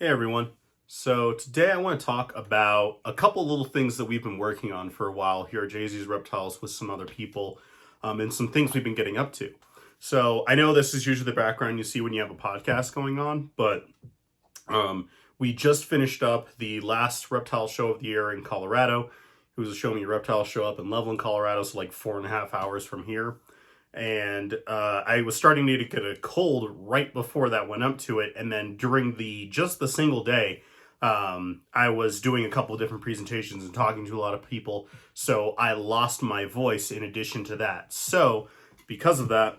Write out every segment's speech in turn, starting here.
Hey everyone. So today I want to talk about a couple little things that we've been working on for a while here at Jay-Z's Reptiles with some other people, and some things we've been getting up to. So I know this is usually the background you see when you have a podcast going on, but we just finished up the last reptile show of the year in Colorado. It was a Show Me a Reptile show up in Loveland, Colorado, so like 4.5 hours from here. And I was starting to get a cold right before that went up to it, and then during just the single day, I was doing a couple of different presentations and talking to a lot of people, so I lost my voice in addition to that. So because of that,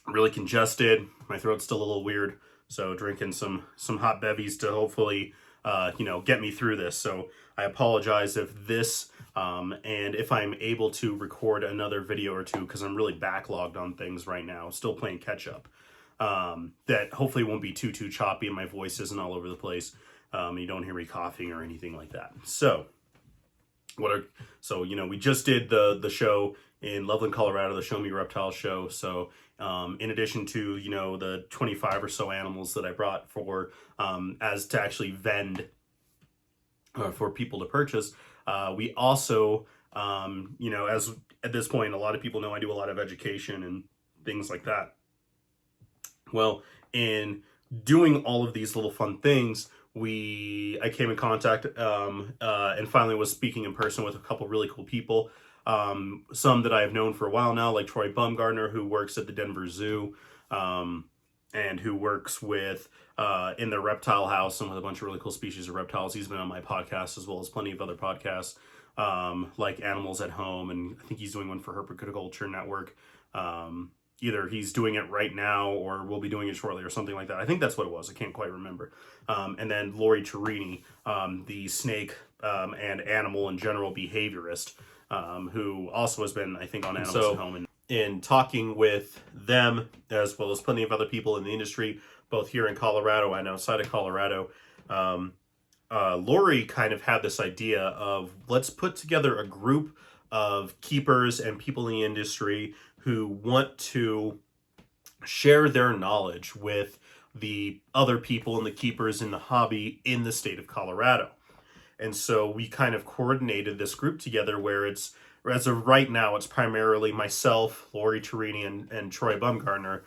I'm really congested. My throat's still a little weird, so drinking some hot bevies to hopefully get me through this. So I apologize if this and if I'm able to record another video or two, because I'm really backlogged on things right now, still playing catch up. That hopefully won't be too choppy and my voice isn't all over the place. You don't hear me coughing or anything like that. So we just did the show in Loveland, Colorado, the Show Me Reptile show. So in addition to the 25 or so animals that I brought for as to actually vend for people to purchase, we also as at this point a lot of people know I do a lot of education and things like that. Well, in doing all of these little fun things, I came in contact and finally was speaking in person with a couple really cool people. Some that I have known for a while now, like Troy Bumgardner, who works at the Denver Zoo, and who works with in the reptile house and with a bunch of really cool species of reptiles. He's been on my podcast as well as plenty of other podcasts, like Animals at Home, and I think he's doing one for Herpetoculture Network. Either he's doing it right now or will be doing it shortly or something like that. I think that's what it was. I can't quite remember. And then Lori Cherini, the snake and animal in general behaviorist, who also has been, I think, on Animals at Home. And in talking with them, as well as plenty of other people in the industry, both here in Colorado and outside of Colorado, Lori kind of had this idea of, let's put together a group of keepers and people in the industry who want to share their knowledge with the other people and the keepers in the hobby in the state of Colorado. And so we kind of coordinated this group together where as of right now, it's primarily myself, Lori Cherini, and Troy Bumgardner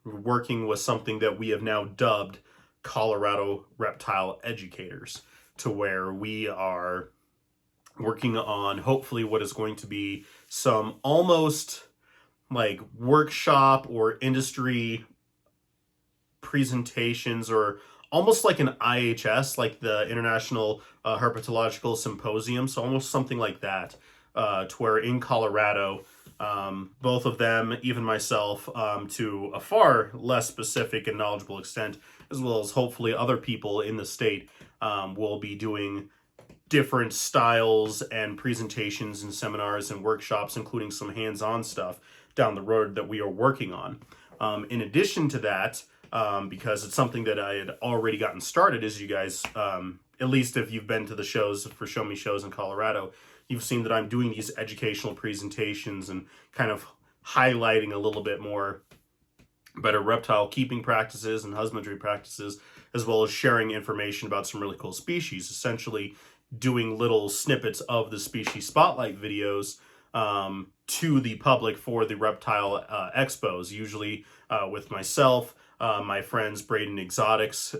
working with something that we have now dubbed Colorado Reptile Educators, to where we are working on hopefully what is going to be some almost like workshop or industry presentations, or almost like an IHS, like the International Herpetological Symposium. So almost something like that, to where in Colorado, both of them, even myself, to a far less specific and knowledgeable extent, as well as hopefully other people in the state, will be doing different styles and presentations and seminars and workshops, including some hands-on stuff down the road that we are working on. In addition to that, because it's something that I had already gotten started, as you guys, at least if you've been to the shows for Show Me shows in Colorado, you've seen that I'm doing these educational presentations and kind of highlighting a little bit more better reptile keeping practices and husbandry practices, as well as sharing information about some really cool species, essentially doing little snippets of the species spotlight videos to the public for the reptile expos, usually with myself, my friends Braden Exotics,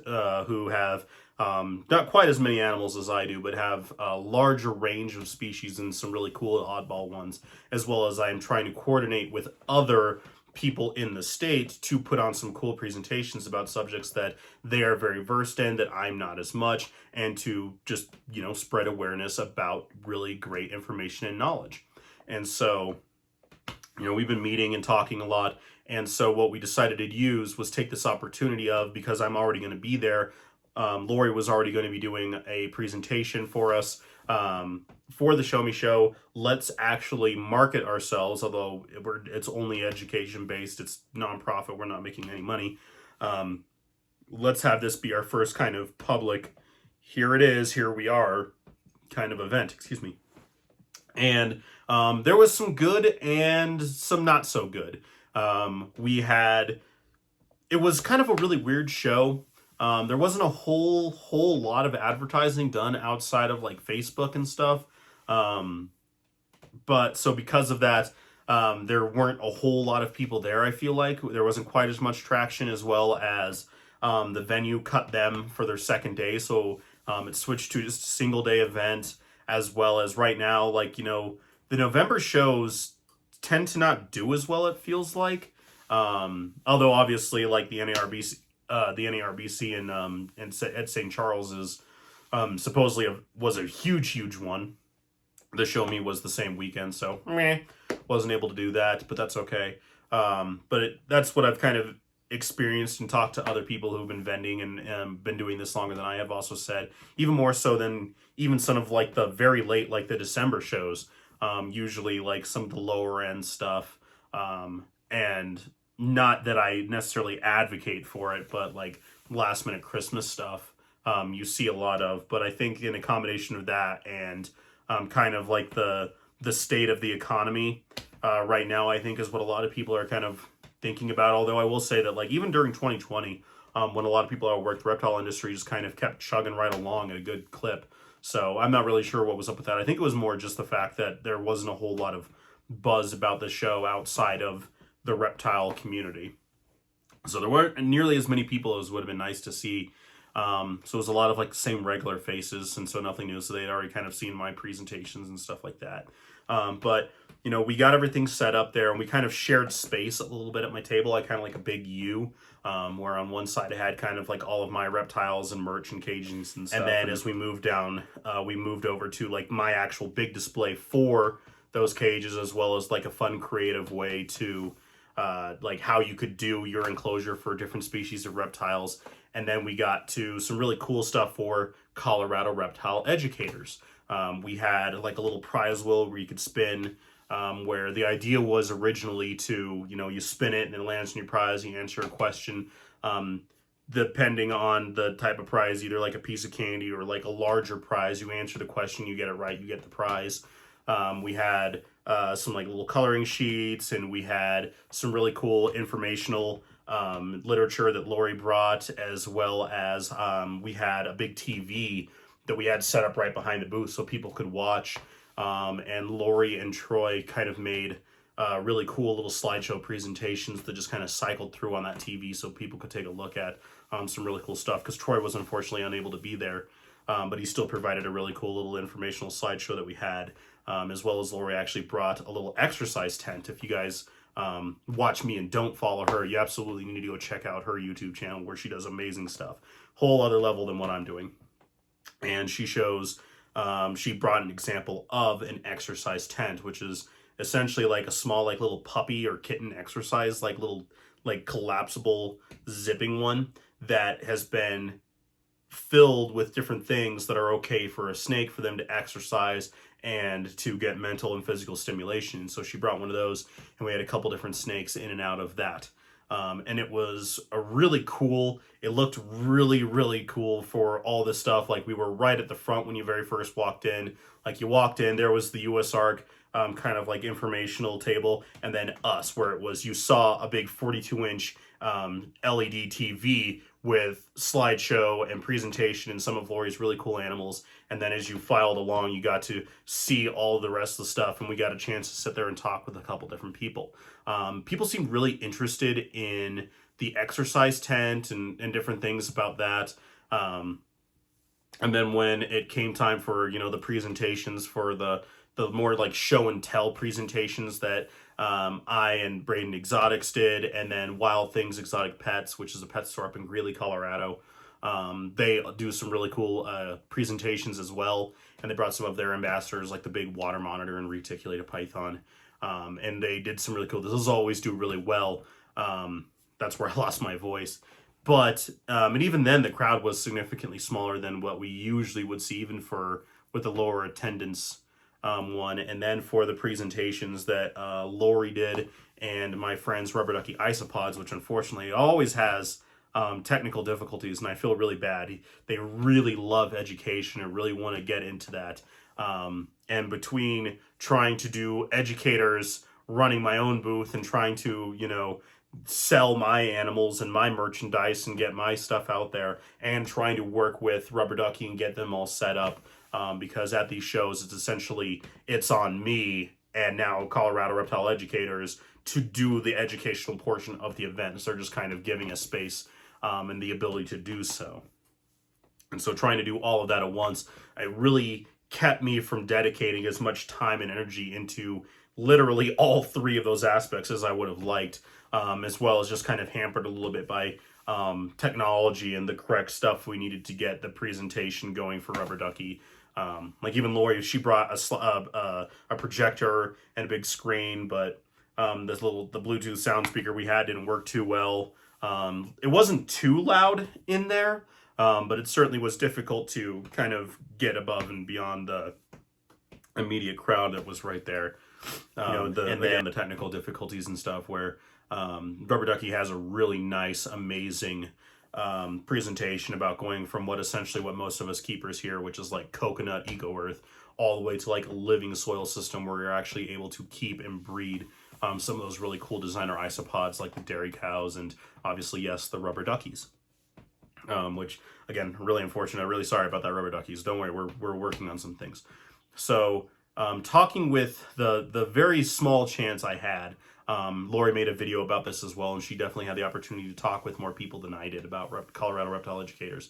who have not quite as many animals as I do, but have a larger range of species and some really cool oddball ones, as well as I'm trying to coordinate with other people in the state to put on some cool presentations about subjects that they are very versed in, that I'm not as much, and to just, spread awareness about really great information and knowledge. And so, we've been meeting and talking a lot. And so what we decided to use was take this opportunity of, because I'm already going to be there, Lori was already going to be doing a presentation for us for the Show Me show. Let's actually market ourselves, although it's only education based, it's nonprofit, we're not making any money. Let's have this be our first kind of public, here it is, here we are kind of event, And there was some good and some not so good. It was kind of a really weird show. There wasn't a whole lot of advertising done outside of like Facebook and stuff. Um, but so because of that, there weren't a whole lot of people there. I feel like there wasn't quite as much traction, as well as the venue cut them for their second day, so it switched to just a single day event. As well as right now, like, the November shows tend to not do as well. It feels like, although obviously like the NARBC at St. Charles is supposedly was a huge one. The Show Me was the same weekend, so meh, wasn't able to do that, but that's okay. But that's what I've kind of experienced and talked to other people who've been vending and been doing this longer than I have. Also said even more so than even some of like the very late, like the December shows. Usually like some of the lower end stuff, and not that I necessarily advocate for it, but like last minute Christmas stuff, you see a lot of. But I think in a combination of that and kind of like the state of the economy right now, I think is what a lot of people are kind of thinking about. Although I will say that like even during 2020, when a lot of people that worked the reptile industry just kind of kept chugging right along at a good clip. So I'm not really sure what was up with that. I think it was more just the fact that there wasn't a whole lot of buzz about the show outside of the reptile community. So there weren't nearly as many people as would have been nice to see. So it was a lot of like same regular faces, and so nothing new. So they had already kind of seen my presentations and stuff like that. But we got everything set up there, and we kind of shared space a little bit at my table. I kind of like a big U, where on one side I had kind of like all of my reptiles and merch and cagings and stuff. And then as we moved down, we moved over to like my actual big display for those cages, as well as like a fun creative way to like how you could do your enclosure for different species of reptiles. And then we got to some really cool stuff for Colorado reptile educators. We had like a little prize wheel where you could spin, where the idea was originally to, you spin it and it lands on your prize, you answer a question. Depending on the type of prize, either like a piece of candy or like a larger prize, you answer the question, you get it right, you get the prize. We had some like little coloring sheets, and we had some really cool informational literature that Lori brought, as well as we had a big TV that we had set up right behind the booth so people could watch. And Lori and Troy kind of made really cool little slideshow presentations that just kind of cycled through on that TV so people could take a look at some really cool stuff, because Troy was unfortunately unable to be there. But he still provided a really cool little informational slideshow that we had, as well as Lori actually brought a little exercise tent. If you guys watch me and don't follow her, you absolutely need to go check out her YouTube channel, where she does amazing stuff. Whole other level than what I'm doing. And she shows, she brought an example of an exercise tent, which is essentially like a small, like little puppy or kitten exercise, like little, like collapsible zipping one that has been filled with different things that are okay for a snake for them to exercise and to get mental and physical stimulation. So she brought one of those, and we had a couple different snakes in and out of that. And it was a really cool, it looked really cool for all this stuff. Like we were right at the front when you very first walked in. Like you walked in, there was the US Arc kind of like informational table, and then us, where it was, you saw a big 42-inch LED TV with slideshow and presentation and some of Lori's really cool animals. And then as you filed along, you got to see all the rest of the stuff, and we got a chance to sit there and talk with a couple different people. People seemed really interested in the exercise tent and different things about that. And then when it came time for, the presentations for the more like show and tell presentations that I and Braden Exotics did, and then Wild Things Exotic Pets, which is a pet store up in Greeley, Colorado. They do some really cool presentations as well, and they brought some of their ambassadors, like the big water monitor and reticulated python, and they did some really cool. This is always do really well. That's where I lost my voice. But and even then, the crowd was significantly smaller than what we usually would see, even with the lower attendance one. And then for the presentations that Lori did and my friends Rubber Ducky Isopods, which unfortunately always has technical difficulties, and I feel really bad. They really love education and really want to get into that. And between trying to do educators, running my own booth, and trying to, sell my animals and my merchandise and get my stuff out there, and trying to work with Rubber Ducky and get them all set up, because at these shows it's essentially it's on me and now Colorado Reptile Educators to do the educational portion of the event. So they're just kind of giving us space and the ability to do so. And so trying to do all of that at once, it really kept me from dedicating as much time and energy into literally all three of those aspects as I would have liked, as well as just kind of hampered a little bit by technology and the correct stuff we needed to get the presentation going for Rubber Ducky. Like even Lori, she brought a projector and a big screen, but the Bluetooth sound speaker we had didn't work too well. It wasn't too loud in there, but it certainly was difficult to kind of get above and beyond the immediate crowd that was right there. The technical difficulties and stuff where Rubber Ducky has a really nice, amazing presentation about going from what most of us keepers here, which is like coconut eco earth, all the way to like a living soil system where you're actually able to keep and breed some of those really cool designer isopods like the dairy cows and obviously, yes, the rubber duckies. Which again, really unfortunate. I'm really sorry about that, rubber duckies. Don't worry, we're working on some things. So talking with the very small chance I had, Lori made a video about this as well, and she definitely had the opportunity to talk with more people than I did about Colorado Reptile Educators.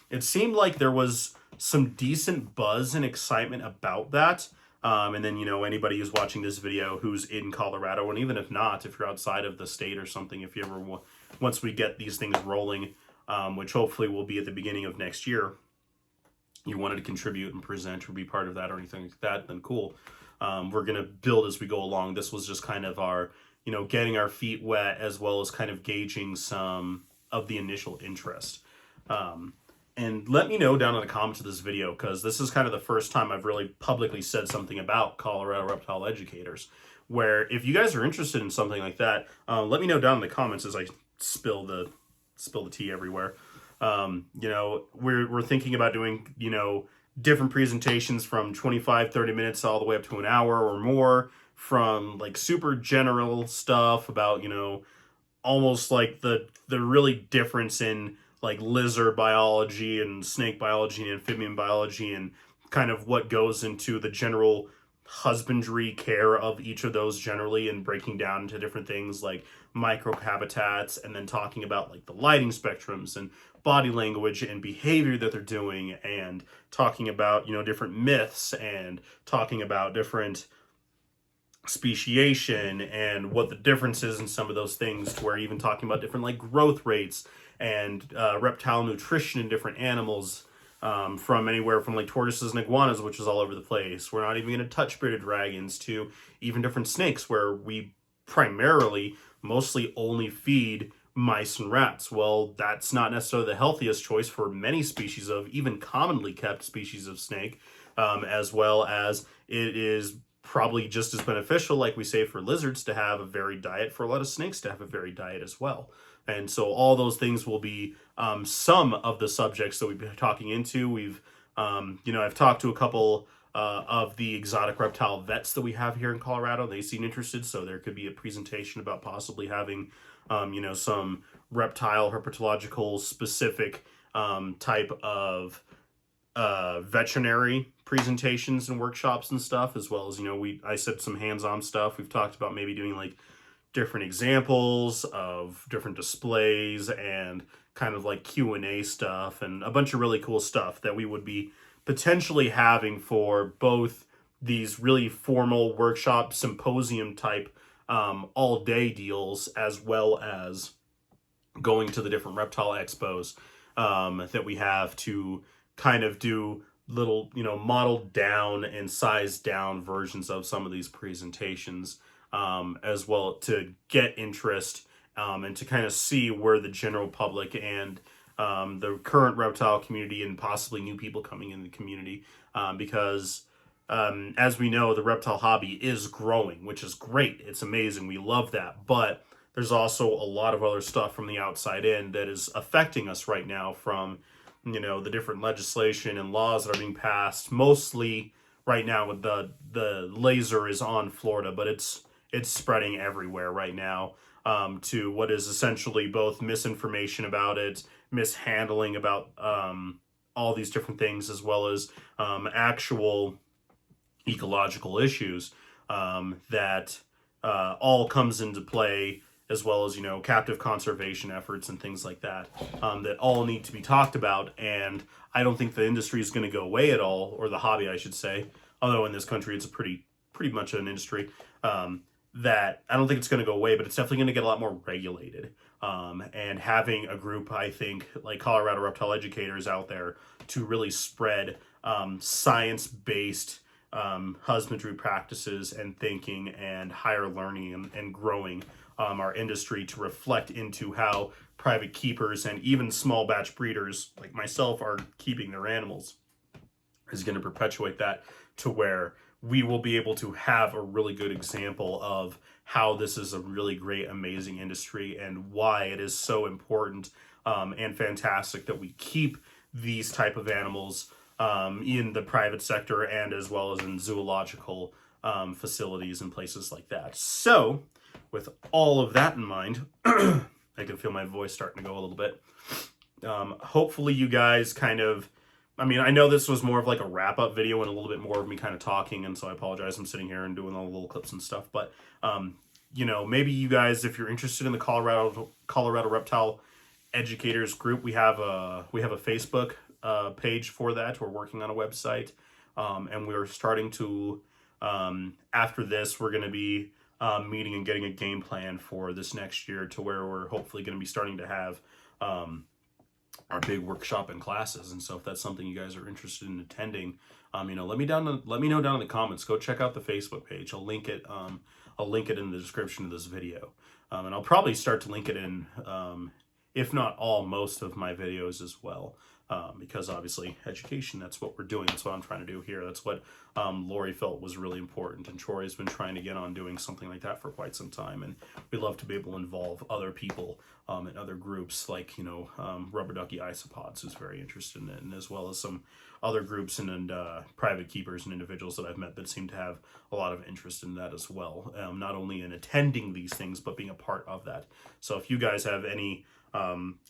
It seemed like there was some decent buzz and excitement about that. And then, anybody who's watching this video who's in Colorado, and even if not, if you're outside of the state or something, if you ever, once we get these things rolling, which hopefully will be at the beginning of next year, you wanted to contribute and present or be part of that or anything like that, then cool. We're going to build as we go along. This was just kind of our, getting our feet wet as well as kind of gauging some of the initial interest. And let me know down in the comments of this video, because this is kind of the first time I've really publicly said something about Colorado Reptile Educators, where if you guys are interested in something like that, let me know down in the comments as I spill the tea everywhere. We're thinking about doing, different presentations from 25-30 minutes all the way up to an hour or more, from like super general stuff about, almost like the really difference in like lizard biology and snake biology and amphibian biology and kind of what goes into the general husbandry care of each of those generally, and breaking down into different things like microhabitats, and then talking about like the lighting spectrums and body language and behavior that they're doing, and talking about, different myths, and talking about different speciation and what the difference is in some of those things, to where even talking about different like growth rates and reptile nutrition in different animals, from anywhere from like tortoises and iguanas, which is all over the place. We're not even going to touch bearded dragons, to even different snakes, where we primarily mostly only feed mice and rats. Well, that's not necessarily the healthiest choice for many species of even commonly kept species of snake, as well as it is probably just as beneficial, like we say, for lizards to have a varied diet, for a lot of snakes to have a varied diet as well. And so all those things will be some of the subjects that we've been talking into. We've, I've talked to a couple of the exotic reptile vets that we have here in Colorado. They seem interested, so there could be a presentation about possibly having, some reptile herpetological specific type of veterinary presentations and workshops and stuff, as well as, I said some hands-on stuff. We've talked about maybe doing like different examples of different displays and kind of like Q&A stuff, and a bunch of really cool stuff that we would be potentially having for both these really formal workshop symposium type all day deals, as well as going to the different reptile expos that we have, to kind of do little, modeled down and sized down versions of some of these presentations, as well, to get interest and to kind of see where the general public and the current reptile community and possibly new people coming in the community, because as we know, the reptile hobby is growing, which is great. It's amazing. We love that. But there's also a lot of other stuff from the outside in that is affecting us right now, from, the different legislation and laws that are being passed. Mostly right now, with the laser is on Florida, but it's spreading everywhere right now. to what is essentially both misinformation about it, mishandling about all these different things, as well as actual ecological issues that all comes into play, as well as, captive conservation efforts and things like that, that all need to be talked about. And I don't think the industry is going to go away at all, or the hobby, I should say, although in this country it's a pretty much an industry, that I don't think it's going to go away, but it's definitely going to get a lot more regulated. And having a group, I think, like Colorado Reptile Educators out there to really spread science-based husbandry practices and thinking and higher learning and growing our industry to reflect into how private keepers and even small batch breeders like myself are keeping their animals is going to perpetuate that, to where we will be able to have a really good example of how this is a really great, amazing industry, and why it is so important and fantastic that we keep these type of animals in the private sector, and as well as in zoological facilities and places like that. So, with all of that in mind, I can feel my voice starting to go a little bit. Hopefully you guys kind of, I know this was more of like a wrap-up video and a little bit more of me kind of talking, and so I apologize. I'm sitting here and doing all the little clips and stuff, but maybe you guys, if you're interested in the Colorado Reptile Educators group, we have a Facebook page for that. We're working on a website, and we're starting to, after this, we're going to be meeting and getting a game plan for this next year, to where we're hopefully going to be starting to have our big workshop and classes. And so if that's something you guys are interested in attending, let me know down in the comments. Go check out the Facebook page. I'll link it in the description of this video. And I'll probably start to link it in, if not all, most of my videos as well. Because obviously education, that's what we're doing. That's what I'm trying to do here. That's what Lori felt was really important. And Cheri's been trying to get on doing something like that for quite some time. And we'd love to be able to involve other people and other groups, like, Rubber Ducky Isopods, who's very interested in it, and as well as some other groups and private keepers and individuals that I've met that seem to have a lot of interest in that as well. Not only in attending these things, but being a part of that. So if you guys have any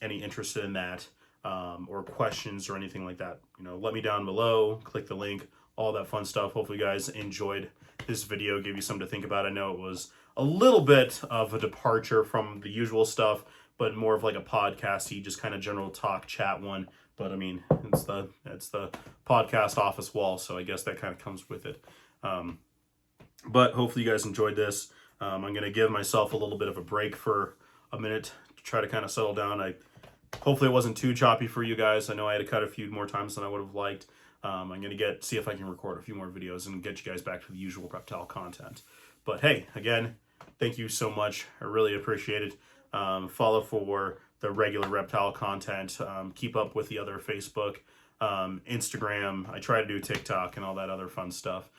interest in that, or questions or anything like that, let me down below, click the link, all that fun stuff. Hopefully you guys enjoyed this video, give you something to think about. I know it was a little bit of a departure from the usual stuff, but more of like a podcasty, just kind of general talk chat one. But it's the podcast office wall, so I guess that kind of comes with it. But hopefully you guys enjoyed this. I'm going to give myself a little bit of a break for a minute to try to kind of settle down. Hopefully it wasn't too choppy for you guys. I know I had to cut a few more times than I would have liked. I'm going to see if I can record a few more videos and get you guys back to the usual reptile content. But hey, again, thank you so much. I really appreciate it. Follow for the regular reptile content. Keep up with the other Facebook, Instagram. I try to do TikTok and all that other fun stuff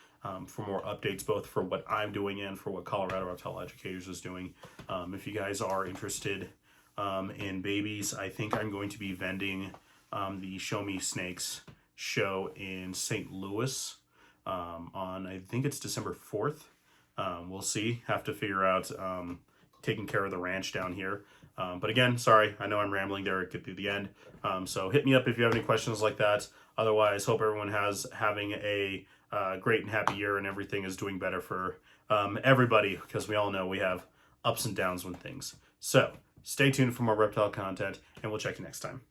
for more updates, both for what I'm doing and for what Colorado Reptile Educators is doing. If you guys are interested in babies, I think I'm going to be vending the Show Me Snakes show in St. Louis on, I think it's December 4th. We'll see. Have to figure out taking care of the ranch down here. But again, sorry, I know I'm rambling there at the end. So hit me up if you have any questions like that. Otherwise, hope everyone having a great and happy year, and everything is doing better for everybody, because we all know we have ups and downs with things. So stay tuned for more reptile content, and we'll check you next time.